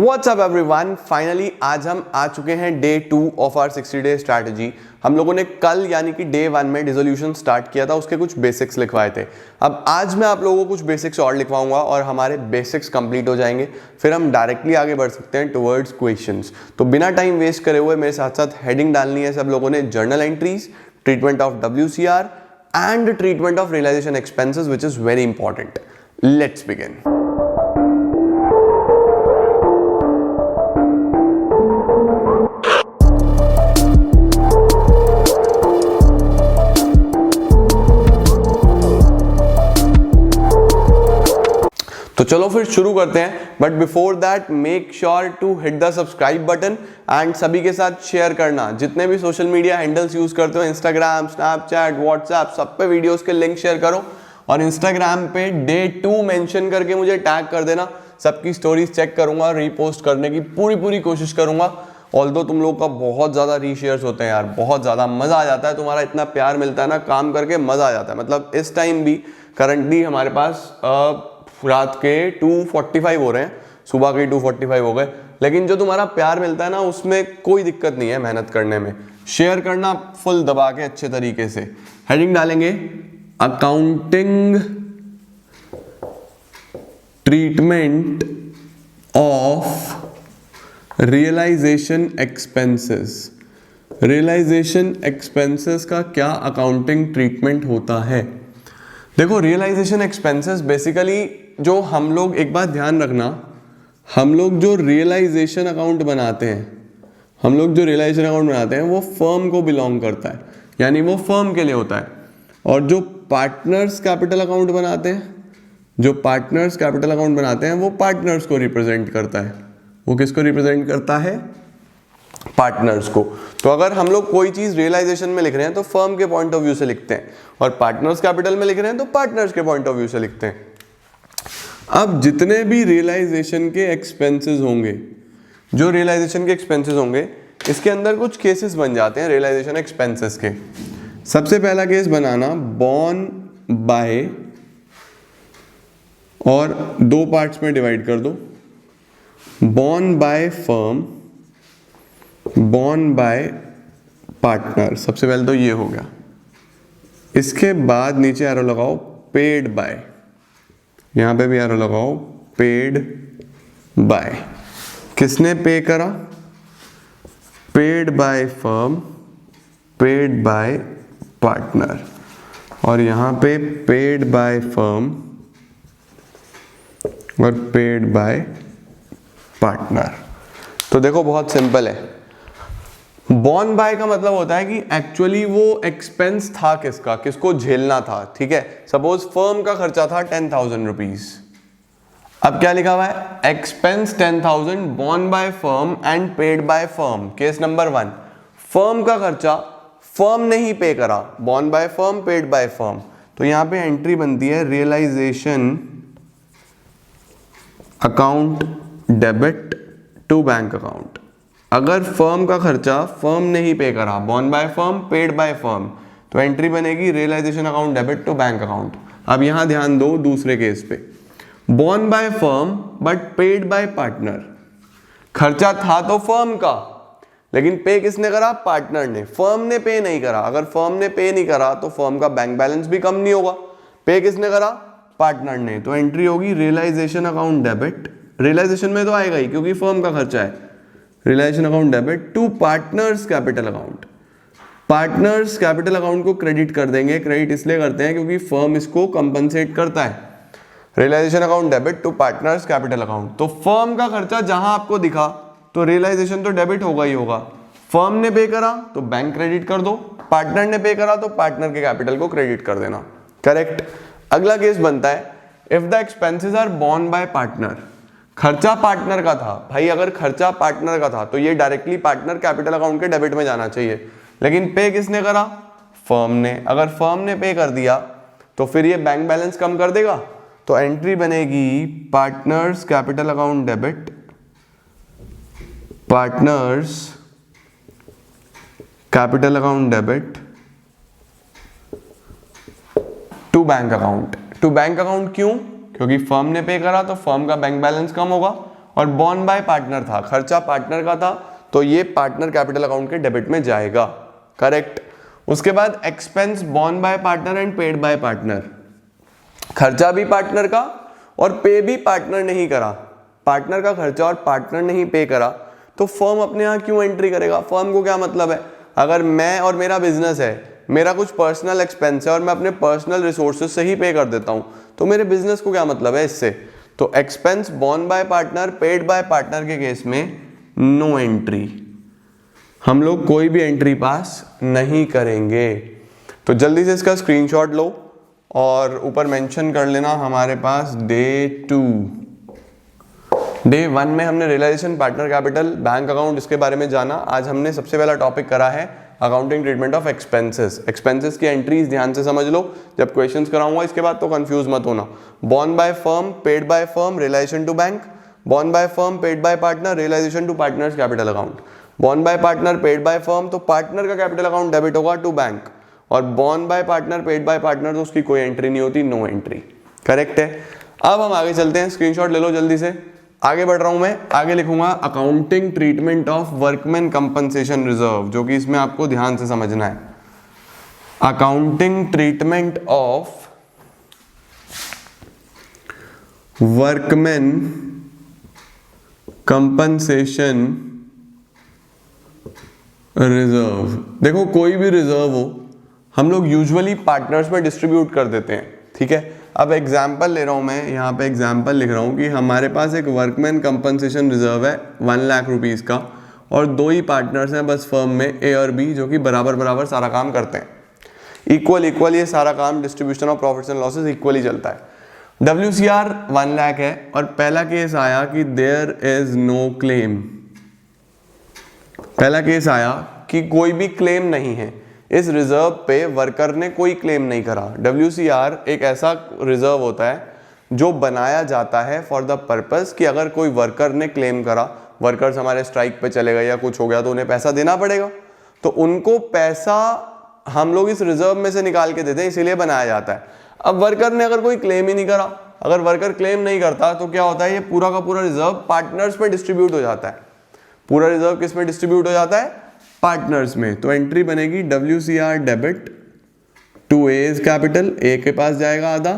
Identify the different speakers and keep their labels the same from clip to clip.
Speaker 1: What's up everyone? Finally आज हम आ चुके हैं day 2 of our 60 day strategy. हम लोगों ने कल यानी कि डे 1 में डिसोल्यूशन स्टार्ट किया था, उसके कुछ बेसिक्स लिखवाए थे। अब आज मैं आप लोगों को कुछ बेसिक्स और लिखवाऊंगा और हमारे बेसिक्स कंप्लीट हो जाएंगे, फिर हम डायरेक्टली आगे बढ़ सकते हैं टुवर्ड्स क्वेश्चंस। तो बिना टाइम वेस्ट करे हुए मेरे साथ साथ हेडिंग डालनी है सब लोगों ने, journal entries, treatment of WCR and treatment of realization expenses which is very important. Let's begin. तो चलो फिर शुरू करते हैं, but before that make sure to hit the subscribe button and सभी के साथ शेयर करना। जितने भी सोशल मीडिया हैंडल्स यूज करते हो, इंस्टाग्राम, स्नैपचैट, व्हाट्सएप, सब पे वीडियोस के लिंक शेयर करो और इंस्टाग्राम पे डे 2 मेंशन करके मुझे टैग कर देना। सबकी स्टोरीज चेक करूंगा, रीपोस्ट करने की पूरी कोशिश करूंगा। ऑल्दो तुम लोग का बहुत ज़्यादा रीशेयर्स होते हैं यार, बहुत ज़्यादा मज़ा आ जाता है, तुम्हारा इतना प्यार मिलता है ना, काम करके मज़ा आ जाता है। मतलब इस टाइम भी करंटली हमारे पास रात के 2:45 हो रहे हैं, सुबह के 2:45 हो गए, लेकिन जो तुम्हारा प्यार मिलता है ना उसमें कोई दिक्कत नहीं है मेहनत करने में। शेयर करना फुल दबा के अच्छे तरीके से। हेडिंग डालेंगे accounting treatment of realization expenses. Realization expenses का क्या अकाउंटिंग ट्रीटमेंट होता है? देखो, रियलाइजेशन एक्सपेंसेस बेसिकली जो हम लोग, एक बात ध्यान रखना, हम लोग जो रियलाइजेशन अकाउंट बनाते हैं वो फर्म को बिलोंग करता है, यानी वो फर्म के लिए होता है। और जो पार्टनर्स कैपिटल अकाउंट बनाते हैं वो पार्टनर्स को रिप्रेजेंट करता है। वो किसको रिप्रेजेंट करता है? पार्टनर्स को। तो अगर हम लोग कोई चीज रियलाइजेशन में लिख रहे हैं तो फर्म के पॉइंट ऑफ व्यू से लिखते हैं, और पार्टनर्स कैपिटल में लिख रहे हैं तो पार्टनर्स के पॉइंट ऑफ व्यू से लिखते हैं। अब जितने भी रियलाइजेशन के एक्सपेंसेस होंगे, इसके अंदर कुछ केसेस बन जाते हैं रियलाइजेशन एक्सपेंसेस के। सबसे पहला केस बनाना बॉर्न बाय, और दो पार्ट्स में डिवाइड कर दो, born by firm, born by partner. सबसे पहले तो ये हो गया। इसके बाद नीचे एरो लगाओ पेड बाय, यहां पे भी एरो लगाओ पेड बाय। किसने पे करा? Paid by firm, paid by partner, और यहां पे पेड बाय फर्म और पेड बाय पार्टनर। तो देखो बहुत सिंपल है। बॉर्न बाय का मतलब होता है कि एक्चुअली वो एक्सपेंस था किसको झेलना था। ठीक है, सपोज फर्म का खर्चा था 10,000 रुपीज। अब क्या लिखा हुआ है? Expense 10,000 borne by firm and paid by firm. Case number 1, firm का खर्चा फर्म ने ही पे करा, borne by firm, paid by firm. तो यहां पे एंट्री बनती है realization account debit to bank account. अगर फर्म का खर्चा फर्म ने ही पे करा, borne by firm, paid by firm, तो एंट्री बनेगी realization account debit to bank account. अब यहां ध्यान दो दूसरे केस पे, born by firm but paid by partner. खर्चा था तो फर्म का, लेकिन पे किसने करा? पार्टनर ने। फर्म ने पे नहीं करा। अगर फर्म ने पे नहीं करा तो फर्म का बैंक बैलेंस भी कम नहीं होगा। पे किसने करा? पार्टनर ने। तो एंट्री होगी रियलाइजेशन अकाउंट डेबिट, रियलाइजेशन में तो आएगा ही क्योंकि फर्म का खर्चा है, realization account debit to partners capital account. Partners capital account को क्रेडिट कर देंगे। क्रेडिट इसलिए करते हैं क्योंकि फर्म इसको कंपनसेट करता है। Realization account debit to partners capital account. तो फर्म का खर्चा जहां आपको दिखा तो रियलाइजेशन तो डेबिट होगा ही होगा। फर्म ने पे करा तो बैंक क्रेडिट कर दो, पार्टनर ने पे करा तो पार्टनर के कैपिटल को क्रेडिट कर देना। करेक्ट। अगला केस बनता है if the expenses are borne by partner. खर्चा पार्टनर का था भाई, अगर खर्चा पार्टनर का था तो ये डायरेक्टली पार्टनर कैपिटल अकाउंट के डेबिट में जाना चाहिए, लेकिन पे किसने करा? फर्म ने। अगर फर्म ने पे कर दिया तो फिर ये बैंक बैलेंस कम कर देगा। तो एंट्री बनेगी partners capital account debit, partners capital account debit to bank account. To bank account क्यों? क्योंकि फर्म ने पे करा तो फर्म का बैंक बैलेंस कम होगा और बॉर्न बाय पार्टनर था, खर्चा पार्टनर का था, तो ये पार्टनर कैपिटल अकाउंट के डेबिट में जाएगा, करेक्ट। उसके बाद expense born by partner and paid by partner, खर्चा भी पार्टनर का और पे भी पार्टनर ने ही करा, पार्टनर का खर्चा और पार्टनर ने ही पे करा, तो फर्म अपने यहाँ क्यों एंट्री करेगा? फर्म को क्या मतलब है, अगर मैं और मेरा बिजनेस है, मेरा कुछ पर्सनल एक्सपेंस है और मैं अपने पर्सनल रिसोर्सेज से ही पे कर देता हूं, तो मेरे बिजनेस को क्या मतलब है इससे? तो expense born by partner paid by partner के केस में नो एंट्री, हम लोग कोई भी एंट्री पास नहीं करेंगे। तो जल्दी से इसका स्क्रीनशॉट लो और ऊपर मेंशन कर लेना हमारे पास डे 2। डे 1 में हमने realization, partner capital, bank account, इसके बारे में जाना। आज हमने सबसे पहला टॉपिक करा है accounting treatment of expenses. Expenses की एंट्रीज ध्यान से समझ लो, जब क्वेश्चंस कराऊंगा इसके बाद तो कंफ्यूज मत होना। Borne by firm, paid by firm, realization to bank, borne by firm, paid by partner, realization to partners capital account. Borne by partner, paid by firm, तो पार्टनर का कैपिटल अकाउंट डेबिट होगा to bank, और borne by partner, paid by partner, तो उसकी कोई entry नहीं होती, no entry, correct है। अब हम आगे चलते हैं, स्क्रीनशॉट ले लो जल्दी से। आगे बढ़ रहा हूं मैं, आगे लिखूंगा accounting treatment of workman compensation reserve, जो कि इसमें आपको ध्यान से समझना है। Accounting treatment of workman compensation reserve. देखो कोई भी रिजर्व हो हम लोग यूजुअली पार्टनर्स में डिस्ट्रीब्यूट कर देते हैं, ठीक है। अब एग्जाम्पल ले रहा हूं मैं, यहाँ पे एग्जाम्पल लिख रहा हूं कि हमारे पास एक वर्कमैन कंपनसेशन रिजर्व है 1 लाख रुपीस का, और 2 ही पार्टनर्स हैं बस फर्म में, ए और बी, जो कि बराबर बराबर सारा काम करते हैं, इक्वल ये सारा काम distribution of profits and losses equally चलता है। WCR 1 लाख है और पहला केस आया कि देयर इज नो क्लेम, पहला केस आया कि कोई भी क्लेम नहीं है, इस रिजर्व पे वर्कर ने कोई क्लेम नहीं करा। WCR एक ऐसा रिजर्व होता है जो बनाया जाता है फॉर द पर्पस कि अगर कोई वर्कर ने क्लेम करा, वर्कर्स हमारे स्ट्राइक पे चले गए या कुछ हो गया तो उन्हें पैसा देना पड़ेगा, तो उनको पैसा हम लोग इस रिजर्व में से निकाल के देते हैं, इसीलिए बनाया जाता है। अब वर्कर ने अगर कोई क्लेम ही नहीं करा, अगर वर्कर क्लेम नहीं करता तो क्या होता है, ये पूरा का पूरा रिजर्व पार्टनर्स में डिस्ट्रीब्यूट हो जाता है। पूरा रिजर्व किस में डिस्ट्रीब्यूट हो जाता है? पार्टनर्स में। तो एंट्री बनेगी WCR debit to A's capital, A के पास जाएगा आधा,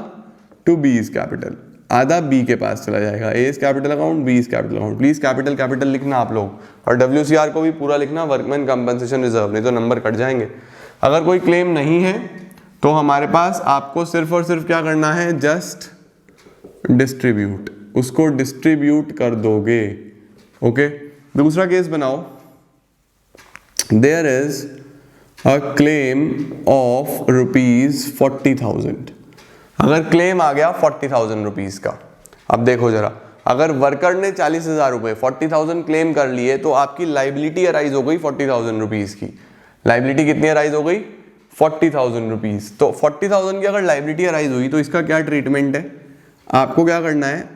Speaker 1: टू बीज कैपिटल, आधा बी के पास चला जाएगा, A's capital account, B's capital account. Please capital capital लिखना आप लोग, और WCR को भी पूरा लिखना, वर्कमैन कंपनसेशन रिजर्व, नहीं तो नंबर कट जाएंगे। अगर कोई क्लेम नहीं है तो हमारे पास आपको सिर्फ और सिर्फ क्या करना है, जस्ट डिस्ट्रीब्यूट, उसको डिस्ट्रीब्यूट कर दोगे, ओके। दूसरा केस बनाओ, there is a claim of ₹40,000। अगर क्लेम आ गया 40,000 रुपीज का, अब देखो जरा, अगर वर्कर ने 40,000 रुपए 40,000 क्लेम कर लिए तो आपकी लाइबिलिटी अराइज हो गई 40,000 रुपीज की। लाइबिलिटी कितनी अराइज हो गई? 40,000 रुपीज। तो 40,000 की अगर लाइबिलिटी अराइज हुई तो इसका क्या ट्रीटमेंट है? आपको क्या करना है,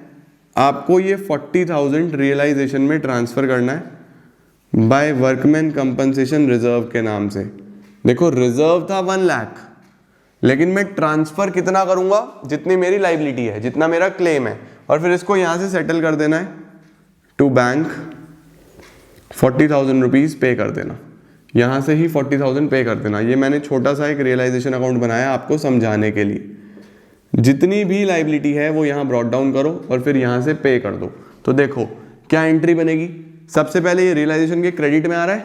Speaker 1: आपको ये 40,000 रियलाइजेशन में ट्रांसफर करना है बाय वर्कमैन कंपनसेशन रिजर्व के नाम से। देखो रिजर्व था 1 लाख, लेकिन मैं ट्रांसफर कितना करूंगा? जितनी मेरी लाइबिलिटी है, जितना मेरा क्लेम है, और फिर इसको यहां से सेटल कर देना है टू बैंक, 40,000 रुपीज पे कर देना, यहां से ही 40,000 पे कर देना। ये मैंने छोटा सा एक रियलाइजेशन अकाउंट बनाया आपको समझाने के लिए। जितनी भी लाइबिलिटी है वो यहाँ ब्रॉट डाउन करो और फिर यहाँ से पे कर दो। तो देखो क्या एंट्री बनेगी, सबसे पहले ये रियलाइजेशन के क्रेडिट में आ रहा है,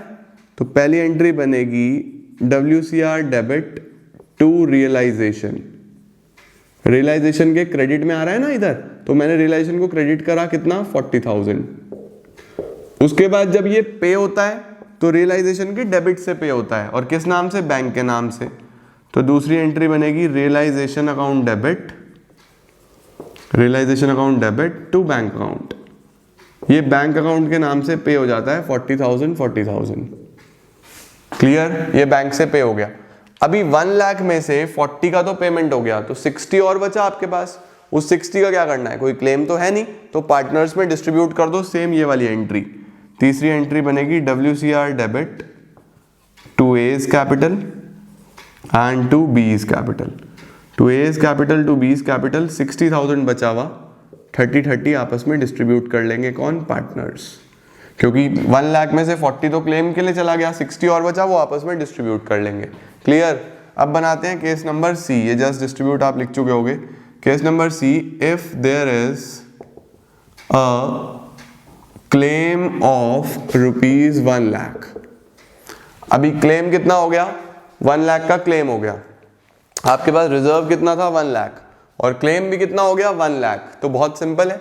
Speaker 1: तो पहली एंट्री बनेगी WCR debit to realization. Realization के क्रेडिट में आ रहा है ना इधर, तो मैंने रियलाइजेशन को क्रेडिट करा कितना? 40,000। उसके बाद जब ये पे होता है तो रियलाइजेशन के डेबिट से पे होता है, और किस नाम से? बैंक के नाम से। तो दूसरी एंट्री बनेगी realization account debit, realization account debit to bank account. ये बैंक अकाउंट के नाम से पे हो जाता है 40,000। क्लियर? ये बैंक से पे हो गया। अभी 1 लाख में से 40 का तो पेमेंट हो गया, तो 60 और बचा आपके पास। उस 60 का क्या करना है? कोई क्लेम तो है नहीं, तो पार्टनर्स में डिस्ट्रीब्यूट कर दो, सेम ये वाली एंट्री। तीसरी एंट्री बनेगी WCR debit to A's capital and to B's capital, to A's capital to B's capital. 60,000 बचा हुआ, 30-30 आपस में डिस्ट्रीब्यूट कर लेंगे। कौन? पार्टनर्स। क्योंकि 1 लाख में से 40 तो क्लेम के लिए चला गया, 60 और बचा, वो आपस में डिस्ट्रीब्यूट कर लेंगे। क्लियर? अब बनाते हैं केस नंबर सी। ये जस्ट डिस्ट्रीब्यूट आप लिख चुके होगे। Case number C, if there is a claim of rupees 1 lakh. अभी क्लेम कितना हो गया? 1 लाख का क्लेम हो गया। आपके पास रिजर्व कितना था? 1 लाख, और क्लेम भी कितना हो गया? 1 लाख। तो बहुत सिंपल है,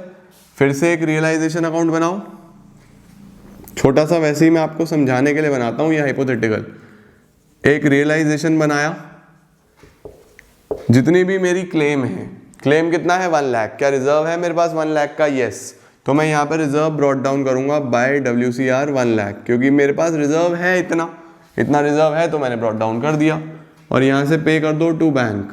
Speaker 1: फिर से एक रियलाइजेशन अकाउंट बनाओ। छोटा सा वैसे ही मैं आपको समझाने के लिए बनाता हूं, ये हाइपोथेटिकल। एक रियलाइजेशन बनाया, जितनी भी मेरी क्लेम है, क्लेम कितना है? 1 लाख। क्या रिजर्व है मेरे पास 1 लाख का? यस। तो मैं यहाँ पर रिजर्व ब्रॉट डाउन करूंगा बाय WCR 1 लाख, क्योंकि मेरे पास रिजर्व है इतना रिजर्व है, तो मैंने ब्रॉट डाउन कर दिया। और यहाँ से पे कर दो टू बैंक,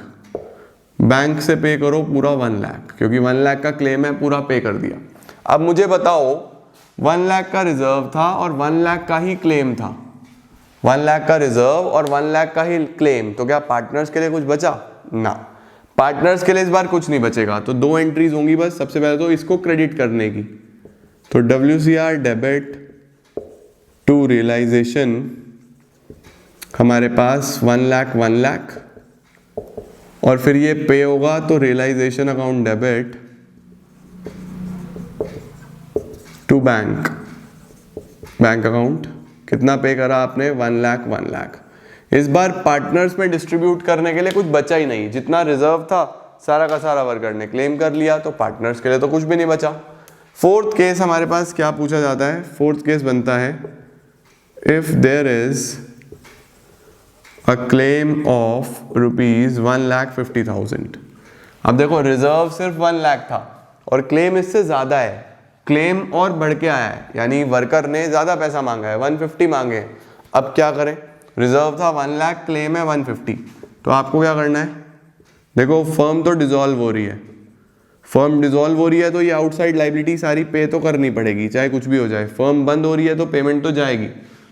Speaker 1: बैंक से पे करो पूरा 1 लाख, क्योंकि 1 लाख का क्लेम है, पूरा पे कर दिया। अब मुझे बताओ, 1 लाख का रिजर्व था और 1 लाख का ही क्लेम था। 1 लाख का रिजर्व और 1 लाख का ही क्लेम, तो क्या पार्टनर्स के लिए कुछ बचा? ना, पार्टनर्स के लिए इस बार कुछ नहीं बचेगा। तो 2 एंट्रीज होंगी बस। सबसे पहले तो इसको क्रेडिट करने की, तो WCR डेबिट टू रियलाइजेशन, हमारे पास 1 लाख, और फिर ये पे होगा तो realization account debit to bank account. कितना पे करा आपने? 1 लाख। इस बार पार्टनर्स में डिस्ट्रीब्यूट करने के लिए कुछ बचा ही नहीं। जितना रिजर्व था सारा का सारा वर्कर ने क्लेम कर लिया, तो पार्टनर्स के लिए तो कुछ भी नहीं बचा। फोर्थ केस हमारे पास क्या पूछा जाता है? फोर्थ केस बनता है, if there is a claim of rupees 1,50,000। अब देखो, रिजर्व सिर्फ 1 लाख था और क्लेम इससे ज्यादा है। क्लेम और बढ़ के आया है, यानी वर्कर ने ज्यादा पैसा मांगा है, 150 मांगे हैं। अब क्या करें? रिजर्व था 1 लाख, क्लेम है 150। तो आपको क्या करना है? देखो, फर्म तो डिसॉल्व हो रही है, तो ये आउटसाइड लाइबिलिटी सारी पे तो करनी पड़ेगी, चाहे कुछ भी हो जाए। फर्म बंद हो रही है तो पेमेंट तो जाएगी।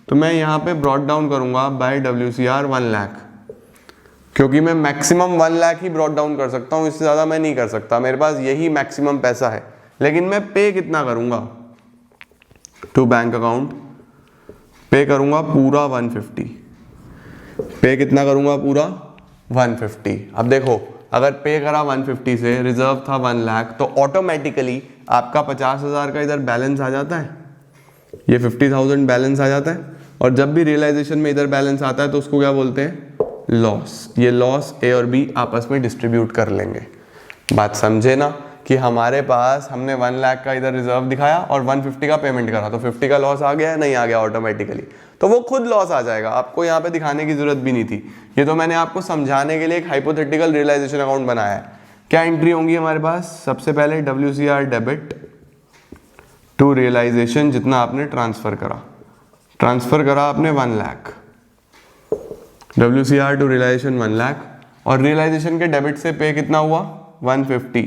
Speaker 1: तो मैं यहाँ पे ब्रॉट डाउन करूंगा बाय WCR 1 लाख, क्योंकि मैं maximum 1 lakh he brought down कर सकता हूँ, इससे ज़्यादा मैं नहीं कर सकता। मेरे पास यही मैक्सिमम पैसा है। लेकिन मैं पे कितना करूंगा? टू बैंक अकाउंट पे करूंगा पूरा 150। पे कितना करूंगा? पूरा 150। अब देखो, अगर पे करा 150 से, रिजर्व था 1 लाख, तो ऑटोमेटिकली आपका 50,000 का इधर बैलेंस आ जाता है, ये 50,000 बैलेंस आ जाता है। और जब भी रियलाइजेशन में इधर बैलेंस आता है तो उसको क्या बोलते हैं? लॉस। ये लॉस ए और बी आपस में डिस्ट्रीब्यूट कर लेंगे। बात समझे ना, कि हमारे पास हमने 1 लाख का इधर रिजर्व दिखाया और 150 का पेमेंट करा, तो 50 का लॉस आ गया है? नहीं आ गया ऑटोमेटिकली, तो वो खुद लॉस आ जाएगा। आपको यहाँ पे दिखाने की जरूरत भी नहीं थी, ये तो मैंने आपको समझाने के लिए एक हाइपोथेटिकल रियलाइजेशन अकाउंट बनाया है। क्या एंट्री होंगी हमारे पास? सबसे पहले WCR डेबिट टू रियलाइजेशन, जितना आपने ट्रांसफर करा आपने 1 lakh, WCR to realization 1 lakh, और रियलाइजेशन के डेबिट से पे कितना हुआ? 150,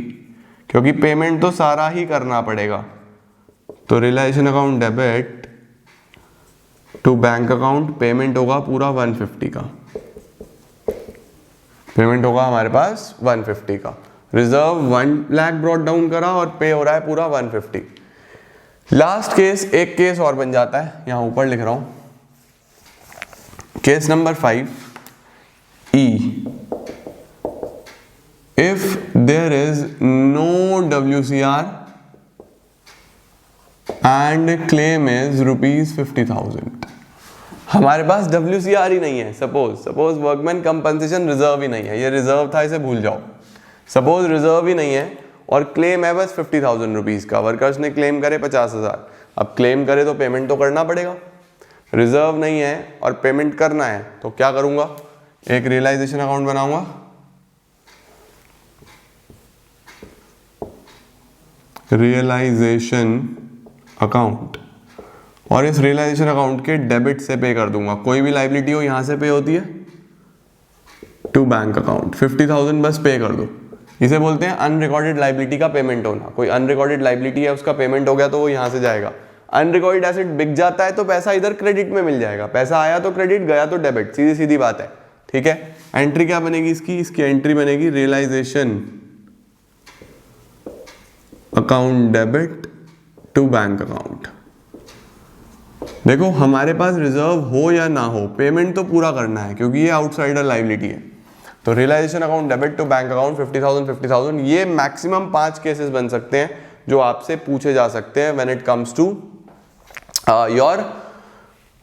Speaker 1: क्योंकि पेमेंट तो सारा ही करना पड़ेगा। तो realization account debit to bank account, payment होगा पूरा 150 का, पेमेंट होगा हमारे पास 150 का। रिजर्व 1 लाख ब्रॉट डाउन करा और पे हो रहा है पूरा 150। लास्ट केस, एक केस और बन जाता है, यहां ऊपर लिख रहा हूं, case number 5 E. If there is no WCR and claim is rupees 50,000, हमारे पास WCR ही नहीं है। सपोज वर्कमैन कंपनसेशन रिजर्व ही नहीं है, ये रिजर्व था, इसे भूल जाओ। सपोज रिजर्व ही नहीं है और क्लेम है बस 50,000 रुपीज का, वर्कर्स ने क्लेम करे 50,000। अब क्लेम करे तो पेमेंट तो करना पड़ेगा, रिजर्व नहीं है और पेमेंट करना है, तो क्या करूंगा? एक रियलाइजेशन अकाउंट बनाऊंगा, रियलाइजेशन अकाउंट, और इस रियलाइजेशन अकाउंट के डेबिट से पे कर दूंगा। कोई भी लाइबिलिटी हो यहां से पे होती है टू बैंक अकाउंट, 50,000 बस पे कर दो। इसे बोलते हैं अनरिकॉर्डेड लाइबिलिटी का पेमेंट होना। कोई अनरिकॉर्डेड लाइबिलिटी है, उसका पेमेंट हो गया तो वो यहां से जाएगा। अनरिकॉर्डेड एसेट बिक जाता है तो पैसा इधर क्रेडिट में मिल जाएगा, पैसा आया तो क्रेडिट, गया तो डेबिट, सीधी सीधी बात है। ठीक है, एंट्री क्या बनेगी इसकी? इसकी एंट्री बनेगी realization account debit to bank account. देखो हमारे पास रिजर्व हो या ना हो, पेमेंट तो पूरा करना है क्योंकि ये आउटसाइडर लाइबिलिटी है। तो realization account debit to bank account 50,000 ये मैक्सिमम 5 केसेस बन सकते हैं जो आपसे पूछे जा सकते हैं when it comes to your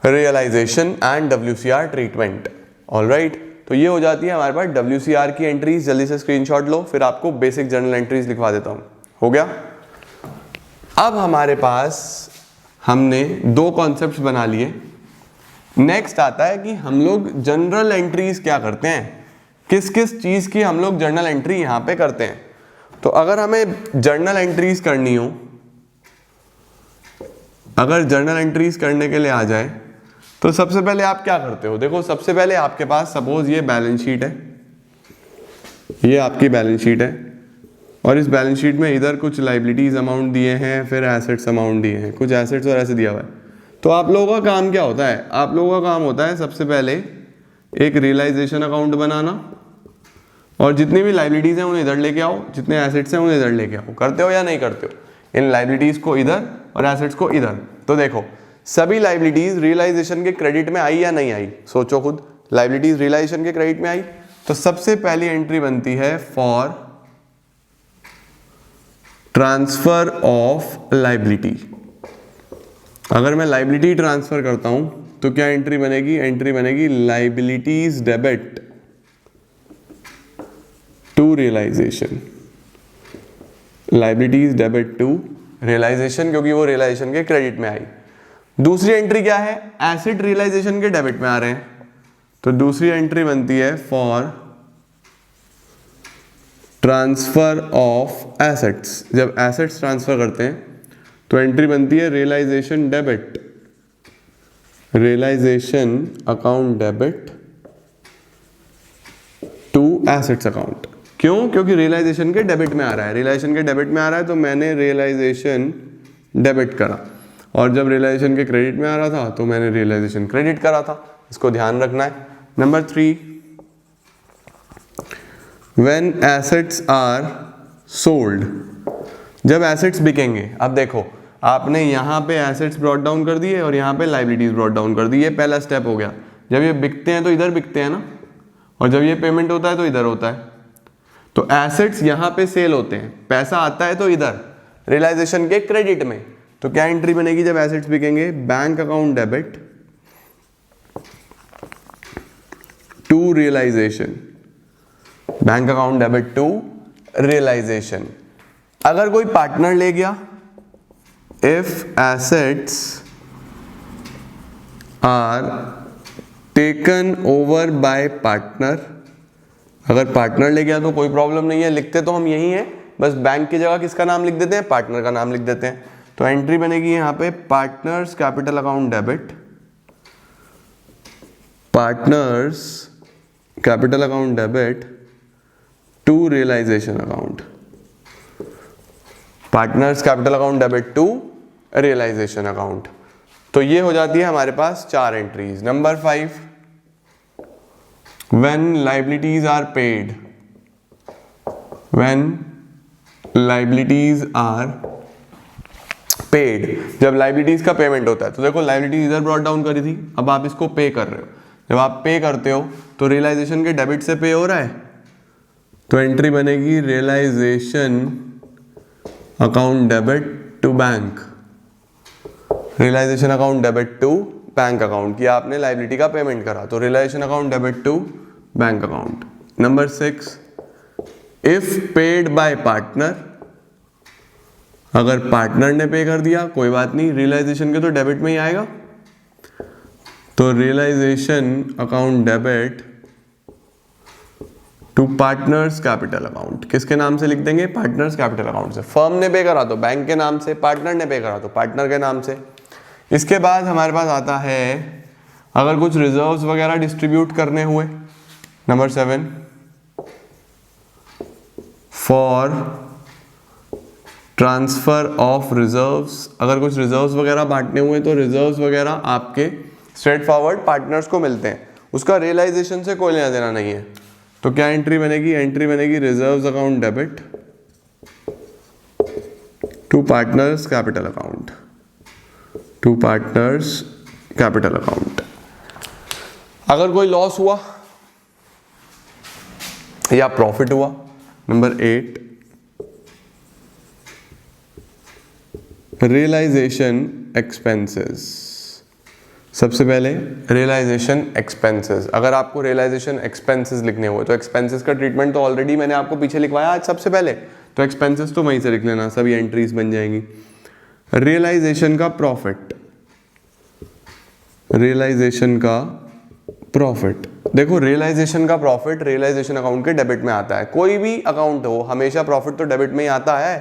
Speaker 1: realization and WCR treatment. Alright, तो ये हो जाती है हमारे पास WCR की एंट्रीज। जल्दी से स्क्रीनशॉट लो, फिर आपको बेसिक जर्नल एंट्रीज लिखवा देता हूं। हो गया। अब हमारे पास हमने 2 कॉन्सेप्ट्स बना लिए। नेक्स्ट आता है कि हम लोग जनरल एंट्रीज क्या करते हैं, किस किस चीज की हम लोग जर्नल एंट्री यहां पे करते हैं। तो अगर हमें जर्नल एंट्रीज करनी हो, अगर जर्नल एंट्रीज करने के लिए आ जाए तो सबसे पहले आप क्या करते हो। देखो सबसे पहले आपके पास सपोज ये बैलेंस शीट है, ये आपकी बैलेंस शीट है और इस बैलेंस शीट में इधर कुछ लाइबिलिटीज अमाउंट दिए हैं, फिर एसेट्स अमाउंट दिए हैं, कुछ एसेट्स और ऐसे दिया हुआ है। तो आप लोगों का काम क्या होता है, आप लोगों का काम होता है सबसे पहले एक रियलाइजेशन अकाउंट बनाना और जितनी भी लाइबिलिटीज हैं उन्हें इधर लेके आओ, जितने एसेट्स हैं उन्हें इधर लेके आओ। करते हो या नहीं करते हो, इन लाइबिलिटीज को इधर और एसेट्स को इधर। तो देखो सभी लाइबिलिटीज रियलाइजेशन के क्रेडिट में आई या नहीं आई, सोचो खुद। लाइबिलिटीज रियलाइजेशन के क्रेडिट में आई तो सबसे पहली एंट्री बनती है फॉर ट्रांसफर ऑफ लाइबिलिटी। अगर मैं लाइबिलिटी ट्रांसफर करता हूं तो क्या एंट्री बनेगी, एंट्री बनेगी liabilities debit to realization. Liabilities debit to realization, क्योंकि वो रियलाइजेशन के क्रेडिट में आई। दूसरी एंट्री क्या है, एसेट रियलाइजेशन के डेबिट में आ रहे हैं, तो दूसरी एंट्री बनती है फॉर ट्रांसफर ऑफ एसेट्स। जब एसेट्स ट्रांसफर करते हैं तो एंट्री बनती है realization debit, realization account debit to assets account. क्यों, क्योंकि रियलाइजेशन के डेबिट में आ रहा है, रियलाइजेशन के डेबिट में आ रहा है तो मैंने रियलाइजेशन डेबिट करा, और जब रियलाइजेशन के क्रेडिट में आ रहा था तो मैंने रियलाइजेशन क्रेडिट करा था। इसको ध्यान रखना है। Number 3, when assets are sold. जब एसेट्स बिकेंगे, अब देखो आपने यहाँ पे एसेट्स ब्रॉट डाउन कर दिए और यहाँ पे लाइबिलिटीज ब्रॉट डाउन कर दी, ये पहला स्टेप हो गया। जब ये बिकते हैं तो इधर बिकते हैं ना, और जब ये पेमेंट होता है तो इधर होता है। तो एसेट्स यहाँ पे सेल होते हैं, पैसा आता है तो इधर रियलाइजेशन के क्रेडिट में। तो क्या एंट्री बनेगी जब एसेट्स बिकेंगे, bank account debit to realisation, bank account debit to realisation. अगर कोई पार्टनर ले गया, if assets are taken over by partner, अगर पार्टनर ले गया तो कोई प्रॉब्लम नहीं है, लिखते तो हम यही हैं, बस बैंक की जगह किसका नाम लिख देते हैं, पार्टनर का नाम लिख देते हैं। तो एंट्री बनेगी यहां पे partners capital account debit, partners capital account debit to realization account, partners capital account debit to realization account. तो ये हो जाती है हमारे पास 4 entries. Number 5, when liabilities are paid, when liabilities are paid, जब लाइबिलिटीज का पेमेंट होता है। तो देखो लाइबिलिटीज इधर ब्रॉट डाउन करी थी, अब आप इसको पे कर रहे हो। जब आप पे करते हो तो रियलाइजेशन के डेबिट से पे हो रहा है, तो एंट्री बनेगी realization account debit to bank, realization account debit to bank account, कि आपने लाइबिलिटी का पेमेंट करा, तो realization account debit to bank account. Number 6, if paid by partner, अगर पार्टनर ने पे कर दिया कोई बात नहीं, रियलाइजेशन के तो डेबिट में ही आएगा, तो realization account debit to partners capital account. किसके नाम से लिख देंगे, पार्टनर्स कैपिटल अकाउंट से। फर्म ने पे करा तो बैंक के नाम से, पार्टनर ने पे करा तो पार्टनर के नाम से। इसके बाद हमारे पास आता है अगर कुछ रिजर्व्स वगैरह डिस्ट्रीब्यूट करने हुए, number 7, for transfer of reserves. अगर कुछ रिजर्व्स वगैरह बांटने हुए तो रिजर्व्स वगैरह आपके स्ट्रेट फॉरवर्ड पार्टनर्स को मिलते हैं, उसका रियलाइजेशन से कोई लेना देना नहीं है। तो क्या एंट्री बनेगी, एंट्री बनेगी reserves account debit to partners capital account, to partners capital account. अगर कोई लॉस हुआ या प्रॉफिट हुआ, नंबर 8, रियलाइजेशन एक्सपेंसेस। सबसे पहले रियलाइजेशन एक्सपेंसेस। अगर आपको रियलाइजेशन एक्सपेंसेस लिखने हुए तो एक्सपेंसेस का ट्रीटमेंट तो ऑलरेडी मैंने आपको पीछे लिखवाया आज सबसे पहले, तो एक्सपेंसेस तो वहीं से लिख लेना, सभी एंट्रीज बन जाएंगी। रियलाइजेशन का प्रॉफिट, रियलाइजेशन का प्रॉफिट, देखो रियलाइजेशन का प्रॉफिट रियलाइजेशन अकाउंट के डेबिट में आता है। कोई भी अकाउंट हो हमेशा प्रॉफिट तो डेबिट में ही आता है,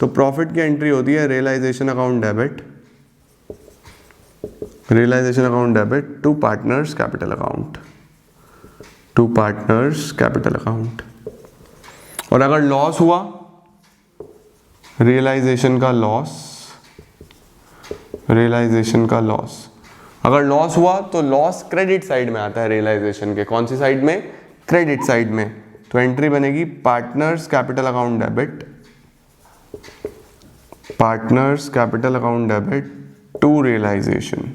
Speaker 1: तो प्रॉफिट की एंट्री होती है realization account debit, realization account debit to partners capital account, to partners capital account. और अगर लॉस हुआ, रियलाइजेशन का लॉस, रियलाइजेशन का लॉस। अगर लॉस हुआ तो लॉस क्रेडिट साइड में आता है रियलाइजेशन के। कौन सी साइड में? क्रेडिट साइड में। तो एंट्री बनेगी partners capital account debit, partners capital account debit to realization.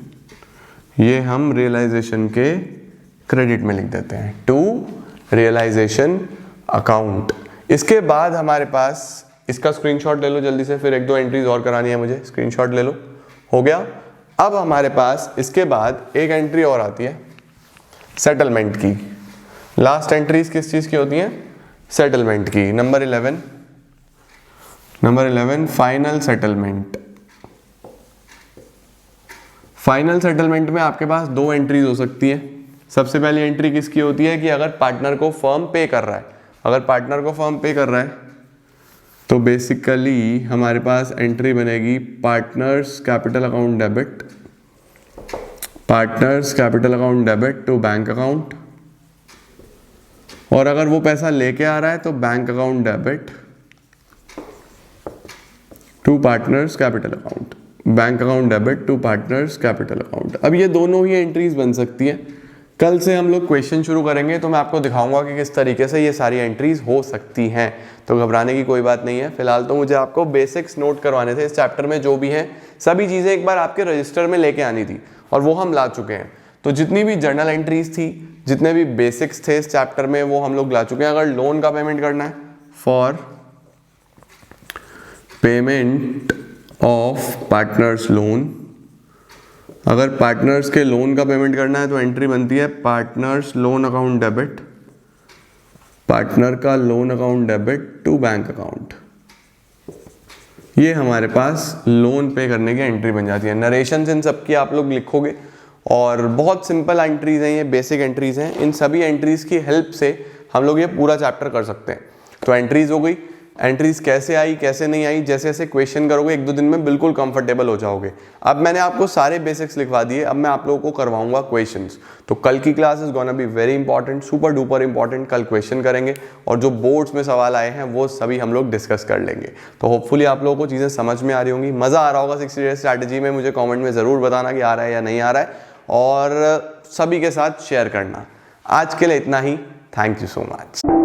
Speaker 1: ये हम रियलाइजेशन के क्रेडिट में लिख देते हैं, टू रियलाइजेशन अकाउंट। इसके बाद हमारे पास, इसका स्क्रीनशॉट ले लो जल्दी से, फिर 1-2 एंट्रीज और करानी है मुझे, स्क्रीनशॉट ले लो। हो गया। अब हमारे पास इसके बाद एक एंट्री और आती है सेटलमेंट की। लास्ट एंट्रीज किस चीज की होती हैं? सेटलमेंट की। Number 11, number 11 final settlement. Final settlement में आपके पास 2 एंट्रीज हो सकती है। सबसे पहली एंट्री किसकी होती है कि अगर पार्टनर को फर्म पे कर रहा है, अगर पार्टनर को फर्म पे कर रहा है तो बेसिकली हमारे पास एंट्री बनेगी partners capital account debit, partners capital account debit to bank account. और अगर वो पैसा लेके आ रहा है तो bank account debit to partners capital account, bank account debit to partners capital account. अब ये दोनों ही एंट्रीज बन सकती है। कल से हम लोग क्वेश्चन शुरू करेंगे तो मैं आपको दिखाऊंगा कि किस तरीके से ये सारी एंट्रीज हो सकती हैं, तो घबराने की कोई बात नहीं है। फिलहाल तो मुझे आपको बेसिक्स नोट करवाने थे। इस चैप्टर में जो भी हैं सभी चीज़ें एक बार आपके रजिस्टर में लेके आनी थी और वो हम ला चुके हैं। तो जितनी भी जर्नल एंट्रीज थी, जितने भी बेसिक्स थे इस चैप्टर में, वो हम लोग ला चुके हैं। अगर लोन का पेमेंट करना है, for payment of partners loan, अगर पार्टनर्स के लोन का पेमेंट करना है तो एंट्री बनती है partners loan account debit, partner का loan account debit to bank account. ये हमारे पास लोन पे करने की एंट्री बन जाती है। नरेशंस इन सब की आप लोग लिखोगे और बहुत सिंपल एंट्रीज हैं, ये बेसिक एंट्रीज हैं। इन सभी एंट्रीज की हेल्प से हम लोग ये पूरा चैप्टर कर सकते हैं। तो एंट्रीज हो गई। एंट्रीज कैसे आई कैसे नहीं आई, जैसे जैसे क्वेश्चन करोगे 1-2 दिन में बिल्कुल कंफर्टेबल हो जाओगे। अब मैंने आपको सारे बेसिक्स लिखवा दिए, अब मैं आप लोगों को करवाऊंगा क्वेश्चंस। तो कल की class is gonna be very important, super duper important. कल क्वेश्चन करेंगे और जो बोर्ड्स में सवाल आए हैं वो सभी हम लोग डिस्कस कर लेंगे। तो होपफुली आप लोगों को चीज़ें समझ में आ रही होंगी, मज़ा आ रहा होगा 60 डेज स्ट्रैटेजी में। मुझे कॉमेंट में ज़रूर बताना कि आ रहा है या नहीं आ रहा है, और सभी के साथ शेयर करना। आज के लिए इतना ही। Thank you so much.